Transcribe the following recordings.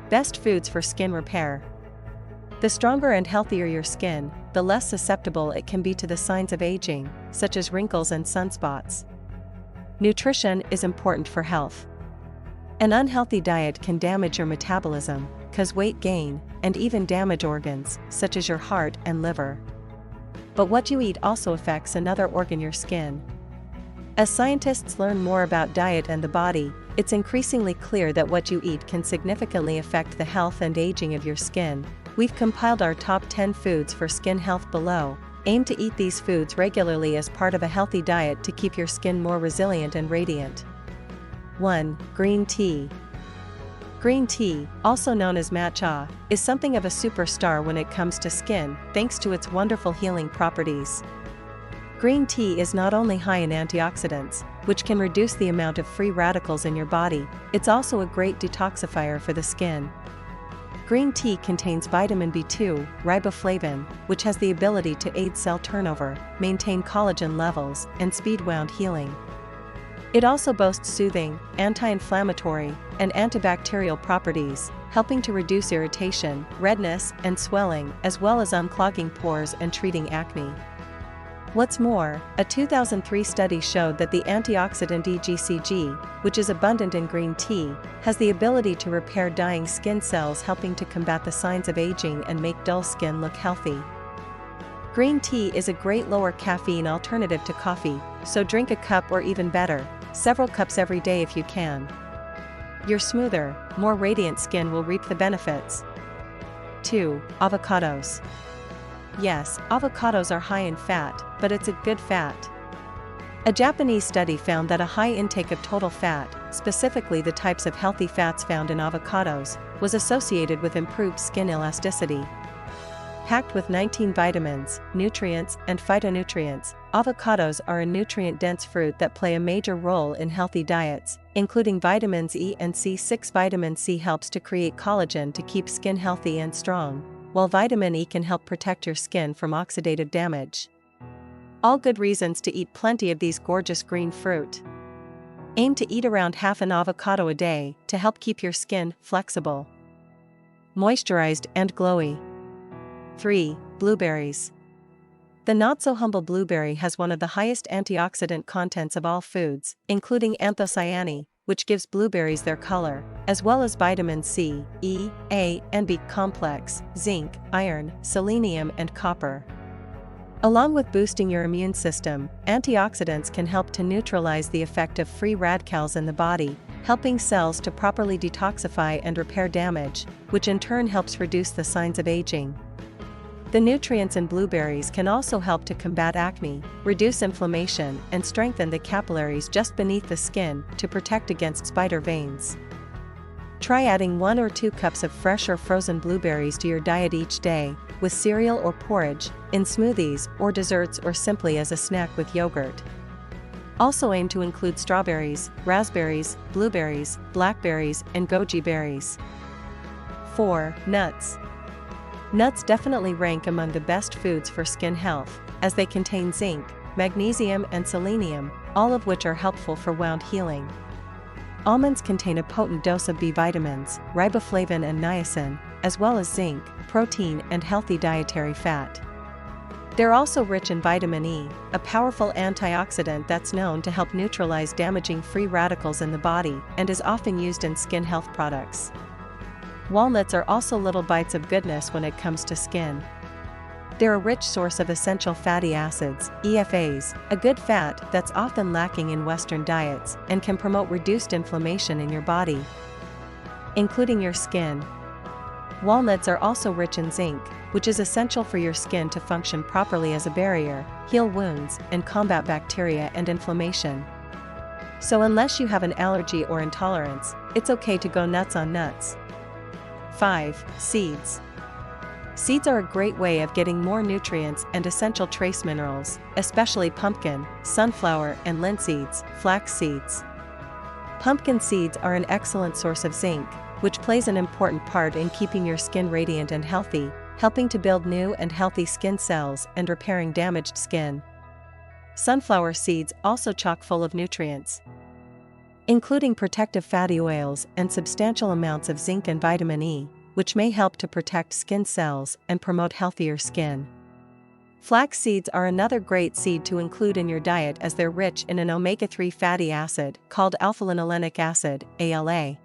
Best foods for skin repair. The stronger and healthier your skin, the less susceptible it can be to the signs of aging, such as wrinkles and sunspots. Nutrition is important for health. An unhealthy diet can damage your metabolism, cause weight gain, and even damage organs, such as your heart and liver. But what you eat also affects another organ, your skin. As scientists learn more about diet and the body, it's increasingly clear that what you eat can significantly affect the health and aging of your skin. We've compiled our top 10 foods for skin health below. Aim to eat these foods regularly as part of a healthy diet to keep your skin more resilient and radiant. 1. Green tea. Green tea, also known as matcha, is something of a superstar when it comes to skin, thanks to its wonderful healing properties. Green tea is not only high in antioxidants, which can reduce the amount of free radicals in your body, it's also a great detoxifier for the skin. Green tea contains vitamin B2, riboflavin, which has the ability to aid cell turnover, maintain collagen levels, and speed wound healing. It also boasts soothing, anti-inflammatory, and antibacterial properties, helping to reduce irritation, redness, and swelling, as well as unclogging pores and treating acne. What's more, a 2003 study showed that the antioxidant EGCG, which is abundant in green tea, has the ability to repair dying skin cells, helping to combat the signs of aging and make dull skin look healthy. Green tea is a great lower caffeine alternative to coffee, so drink a cup or even better, several cups every day if you can. Your smoother, more radiant skin will reap the benefits. 2. Avocados. Yes, avocados are high in fat, but it's a good fat. A Japanese study found that a high intake of total fat, specifically the types of healthy fats found in avocados, was associated with improved skin elasticity. Packed with 19 vitamins, nutrients, and phytonutrients, avocados are a nutrient-dense fruit that play a major role in healthy diets, including vitamins E and C. Vitamin C helps to create collagen to keep skin healthy and strong, while vitamin E can help protect your skin from oxidative damage. All good reasons to eat plenty of these gorgeous green fruit. Aim to eat around half an avocado a day to help keep your skin flexible, moisturized, and glowy. 3. Blueberries. The not-so-humble blueberry has one of the highest antioxidant contents of all foods, including anthocyanins, which gives blueberries their color, as well as vitamins C, E, A, and B complex, zinc, iron, selenium, and copper. Along with boosting your immune system, antioxidants can help to neutralize the effect of free radicals in the body, helping cells to properly detoxify and repair damage, which in turn helps reduce the signs of aging. The nutrients in blueberries can also help to combat acne, reduce inflammation, and strengthen the capillaries just beneath the skin to protect against spider veins. Try adding 1 or 2 cups of fresh or frozen blueberries to your diet each day, with cereal or porridge, in smoothies or desserts, or simply as a snack with yogurt. Also aim to include strawberries, raspberries, blueberries, blackberries, and goji berries. 4. Nuts. Nuts definitely rank among the best foods for skin health, as they contain zinc, magnesium, and selenium, all of which are helpful for wound healing. Almonds contain a potent dose of B vitamins, riboflavin and niacin, as well as zinc, protein, and healthy dietary fat. They're also rich in vitamin E, a powerful antioxidant that's known to help neutralize damaging free radicals in the body and is often used in skin health products. Walnuts are also little bites of goodness when it comes to skin. They're a rich source of essential fatty acids, EFAs, a good fat that's often lacking in Western diets and can promote reduced inflammation in your body, including your skin. Walnuts are also rich in zinc, which is essential for your skin to function properly as a barrier, heal wounds, and combat bacteria and inflammation. So unless you have an allergy or intolerance, it's okay to go nuts on nuts. 5. Seeds. Seeds are a great way of getting more nutrients and essential trace minerals, especially pumpkin, sunflower, and linseeds, flax seeds. Pumpkin seeds are an excellent source of zinc, which plays an important part in keeping your skin radiant and healthy, helping to build new and healthy skin cells and repairing damaged skin. Sunflower seeds also chock full of nutrients. including protective fatty oils and substantial amounts of zinc and vitamin E, which may help to protect skin cells and promote healthier skin. Flax seeds are another great seed to include in your diet as they're rich in an omega-3 fatty acid called alpha-linolenic acid, ALA.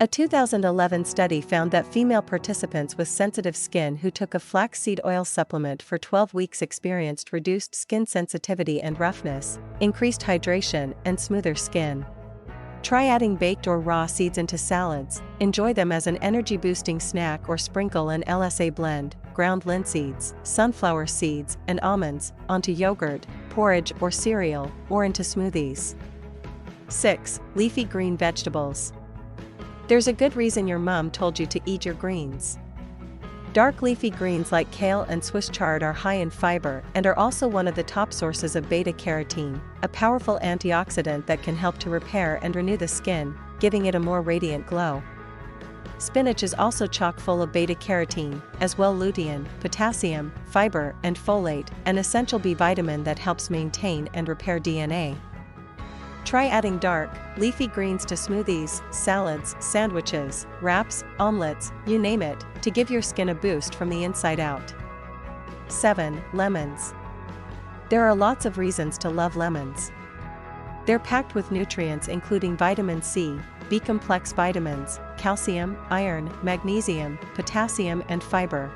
A 2011 study found that female participants with sensitive skin who took a flaxseed oil supplement for 12 weeks experienced reduced skin sensitivity and roughness, increased hydration, and smoother skin. Try adding baked or raw seeds into salads. Enjoy them as an energy-boosting snack or sprinkle an LSA blend, ground linseeds, sunflower seeds, and almonds onto yogurt, porridge or cereal, or into smoothies. 6. Leafy green vegetables. There's a good reason your mom told you to eat your greens. Dark leafy greens like kale and Swiss chard are high in fiber and are also one of the top sources of beta-carotene, a powerful antioxidant that can help to repair and renew the skin, giving it a more radiant glow. Spinach is also chock full of beta-carotene, as well lutein, potassium, fiber, and folate, an essential B vitamin that helps maintain and repair DNA. Try adding dark, leafy greens to smoothies, salads, sandwiches, wraps, omelets, you name it, to give your skin a boost from the inside out. 7. Lemons. There are lots of reasons to love lemons. They're packed with nutrients including vitamin C, B-complex vitamins, calcium, iron, magnesium, potassium, and fiber.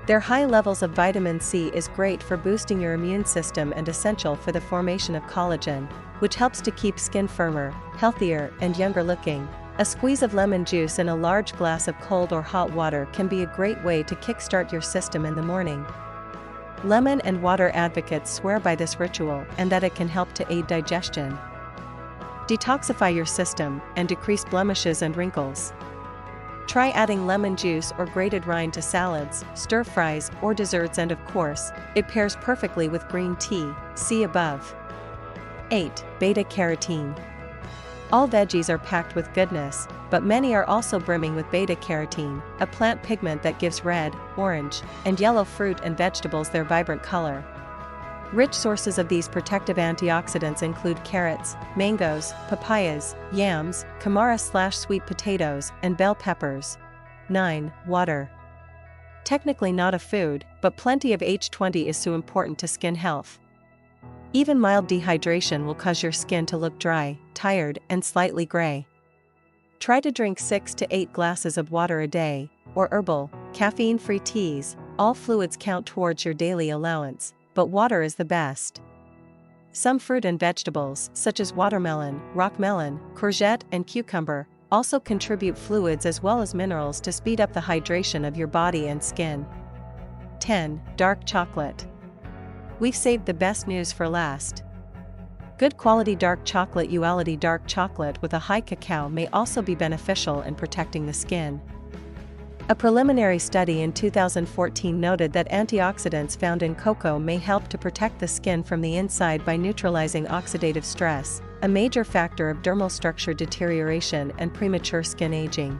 Their high levels of vitamin C is great for boosting your immune system and essential for the formation of collagen, which helps to keep skin firmer, healthier, and younger looking. A squeeze of lemon juice in a large glass of cold or hot water can be a great way to kickstart your system in the morning. Lemon and water advocates swear by this ritual and that it can help to aid digestion, detoxify your system, and decrease blemishes and wrinkles. Try adding lemon juice or grated rind to salads, stir-fries, or desserts, and of course, it pairs perfectly with green tea, see above. 8. Beta-carotene. All veggies are packed with goodness, but many are also brimming with beta-carotene, a plant pigment that gives red, orange, and yellow fruit and vegetables their vibrant color. Rich sources of these protective antioxidants include carrots, mangoes, papayas, yams, kamara/sweet potatoes, and bell peppers. 9. Water. Technically not a food, but plenty of H20 is so important to skin health. Even mild dehydration will cause your skin to look dry, tired, and slightly gray. Try to drink 6 to 8 glasses of water a day, or herbal, caffeine-free teas. All fluids count towards your daily allowance, but water is the best. Some fruit and vegetables, such as watermelon, rock melon, courgette, and cucumber, also contribute fluids as well as minerals to speed up the hydration of your body and skin. 10. Dark chocolate. We've saved the best news for last. Good quality dark chocolate dark chocolate with a high cacao may also be beneficial in protecting the skin. A preliminary study in 2014 noted that antioxidants found in cocoa may help to protect the skin from the inside by neutralizing oxidative stress, a major factor of dermal structure deterioration and premature skin aging.